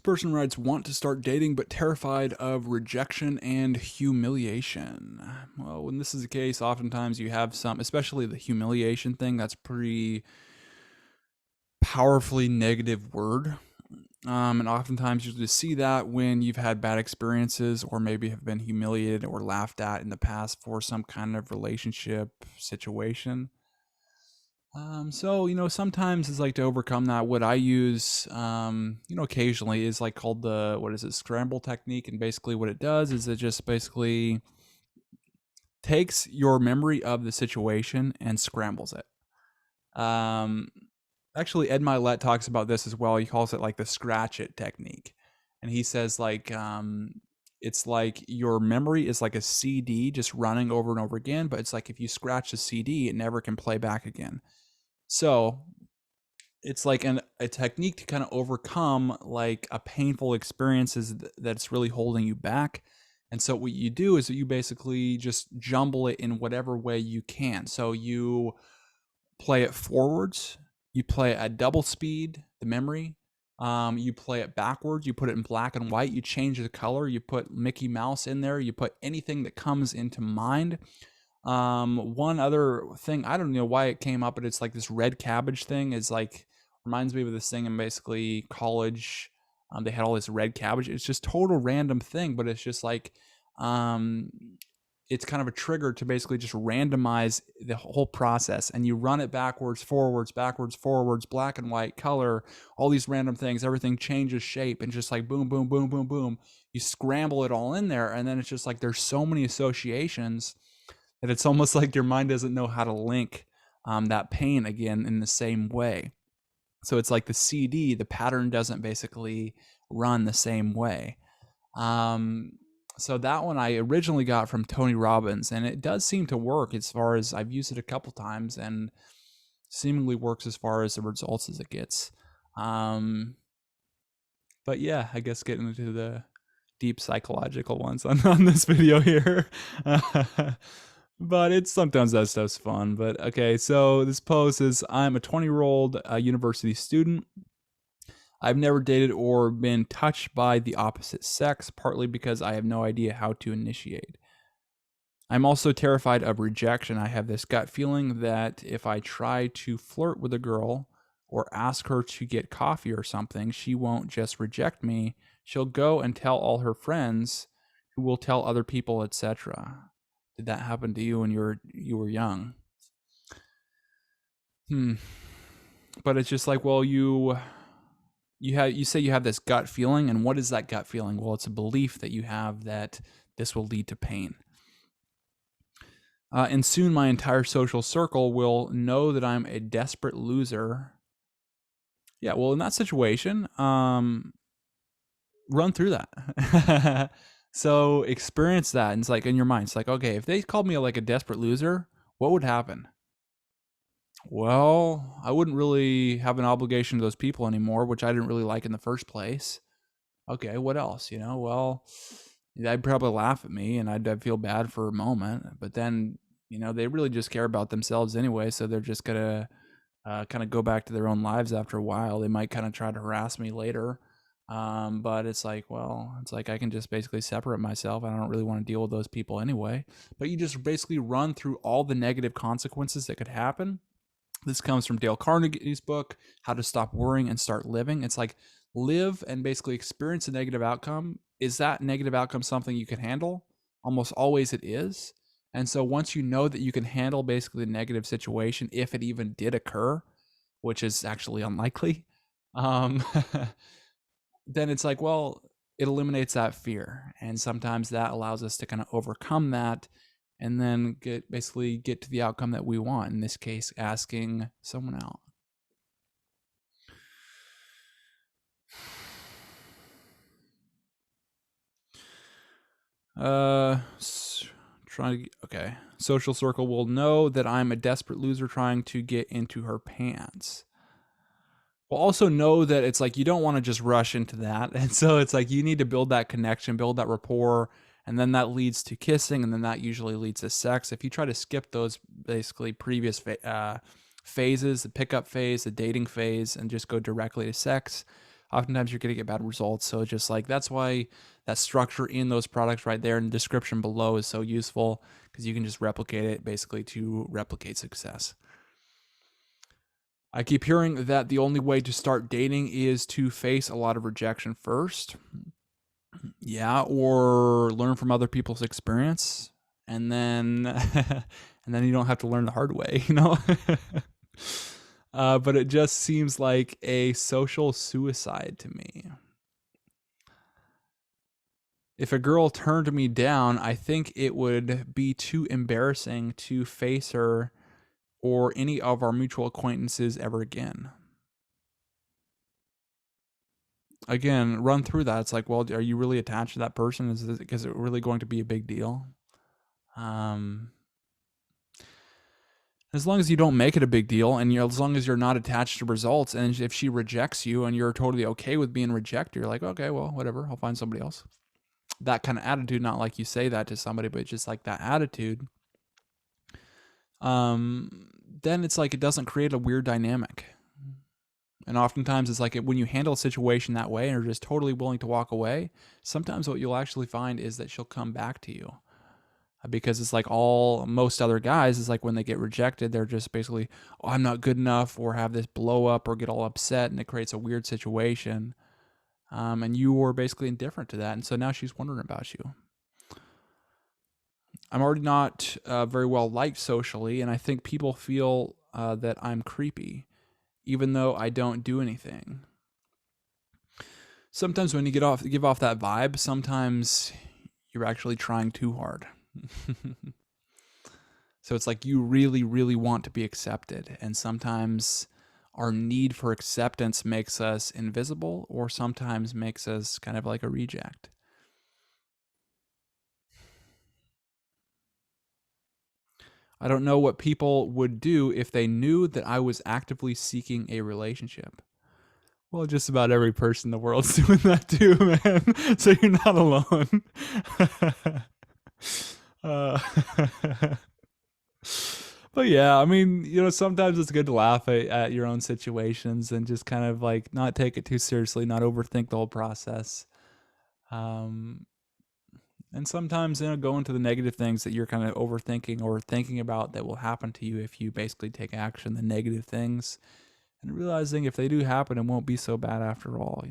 person writes, want to start dating but terrified of rejection and humiliation. Well, when this is the case, oftentimes you have some, especially the humiliation thing, that's pretty powerfully negative word. And oftentimes you just see that when you've had bad experiences or maybe have been humiliated or laughed at in the past for some kind of relationship situation. So, sometimes it's like to overcome that. What I use, occasionally is like called the, what is it, scramble technique. And basically what it does is it just basically takes your memory of the situation and scrambles it. Actually, Ed Milet talks about this as well. He calls it like the scratch it technique. And he says like, it's like your memory is like a CD just running over and over again. But it's like if you scratch the CD, it never can play back again. So it's like a technique to kind of overcome like a painful experiences that's really holding you back. And so what you do is that you basically just jumble it in whatever way you can. So you play it forwards, you play it at double speed, the memory. You play it backwards, you put it in black and white, you change the color, you put Mickey Mouse in there, you put anything that comes into mind. One other thing, I don't know why it came up, but it's like this red cabbage thing is like, reminds me of this thing in basically college. They had all this red cabbage. It's just total random thing, but it's just like, it's kind of a trigger to basically just randomize the whole process, and you run it backwards, forwards, black and white, color, all these random things, everything changes shape, and just like boom, boom, boom, boom, boom, you scramble it all in there. And then it's just like, there's so many associations that it's almost like your mind doesn't know how to link that pain again in the same way. So it's like the CD, the pattern doesn't basically run the same way. So that one I originally got from Tony Robbins, and it does seem to work as far as I've used it a couple times and seemingly works as far as the results as it gets. But yeah, I guess getting into the deep psychological ones on this video here. But it's sometimes that stuff's fun. But okay, so this post is, I'm a 20-year-old university student. I've never dated or been touched by the opposite sex, partly because I have no idea how to initiate. I'm also terrified of rejection. I have this gut feeling that if I try to flirt with a girl or ask her to get coffee or something, she won't just reject me. She'll go and tell all her friends, who will tell other people, etc. Did that happen to you when you were young? But it's just like, well, you say you have this gut feeling, and what is that gut feeling? Well, it's a belief that you have that this will lead to pain. And soon my entire social circle will know that I'm a desperate loser. Yeah, well, in that situation, run through that. So experience that, and it's like in your mind, it's like, okay, if they called me like a desperate loser, what would happen? Well, I wouldn't really have an obligation to those people anymore, which I didn't really like in the first place. Okay, what else? Well, they'd probably laugh at me and I'd feel bad for a moment, but then, they really just care about themselves anyway, so they're just gonna kind of go back to their own lives after a while. They might kind of try to harass me later. But it's like, well, it's like I can just basically separate myself. I don't really want to deal with those people anyway. But you just basically run through all the negative consequences that could happen. This comes from Dale Carnegie's book, How to Stop Worrying and Start Living. It's like, live and basically experience a negative outcome. Is that negative outcome something you can handle? Almost always it is. And so once you know that you can handle basically the negative situation, if it even did occur, which is actually unlikely, then it's like, well, it eliminates that fear. And sometimes that allows us to kind of overcome that and then basically get to the outcome that we want. In this case, asking someone out. Okay. Social circle will know that I'm a desperate loser trying to get into her pants. We'll also know that it's like you don't want to just rush into that. And so it's like you need to build that connection, build that rapport, and then that leads to kissing, and then that usually leads to sex. If you try to skip those basically previous phases, the pickup phase, the dating phase, and just go directly to sex, oftentimes you're going to get bad results. So just like that's why that structure in those products right there in the description below is so useful, because you can just replicate it basically to replicate success. I keep hearing that the only way to start dating is to face a lot of rejection first. Yeah, or learn from other people's experience, and then and then you don't have to learn the hard way, you know. But it just seems like a social suicide to me. If a girl turned me down, I think it would be too embarrassing to face her or any of our mutual acquaintances ever again. Again, run through that. It's like, well, are you really attached to that person? Is it really going to be a big deal? Um, as long as you don't make it a big deal, and as long as you're not attached to results, and if she rejects you and you're totally okay with being rejected, you're like, okay, well, whatever, I'll find somebody else. That kind of attitude, not like you say that to somebody, but just like that attitude. Then it's like it doesn't create a weird dynamic. And oftentimes it's like when you handle a situation that way and are just totally willing to walk away, sometimes what you'll actually find is that she'll come back to you. Because it's like most other guys is like when they get rejected, they're just basically, oh, I'm not good enough, or have this blow up or get all upset, and it creates a weird situation. And you were basically indifferent to that. And so now she's wondering about you. I'm already not very well liked socially, and I think people feel that I'm creepy, even though I don't do anything. Sometimes when you give off that vibe, sometimes you're actually trying too hard. So it's like you really, really want to be accepted, and sometimes our need for acceptance makes us invisible, or sometimes makes us kind of like a reject. I don't know what people would do if they knew that I was actively seeking a relationship. Well, just about every person in the world's doing that too, man. So you're not alone. uh, but yeah, I mean, sometimes it's good to laugh at your own situations and just kind of like not take it too seriously, not overthink the whole process. Um, and sometimes, go into the negative things that you're kind of overthinking or thinking about that will happen to you if you basically take action, the negative things, and realizing if they do happen, it won't be so bad after all,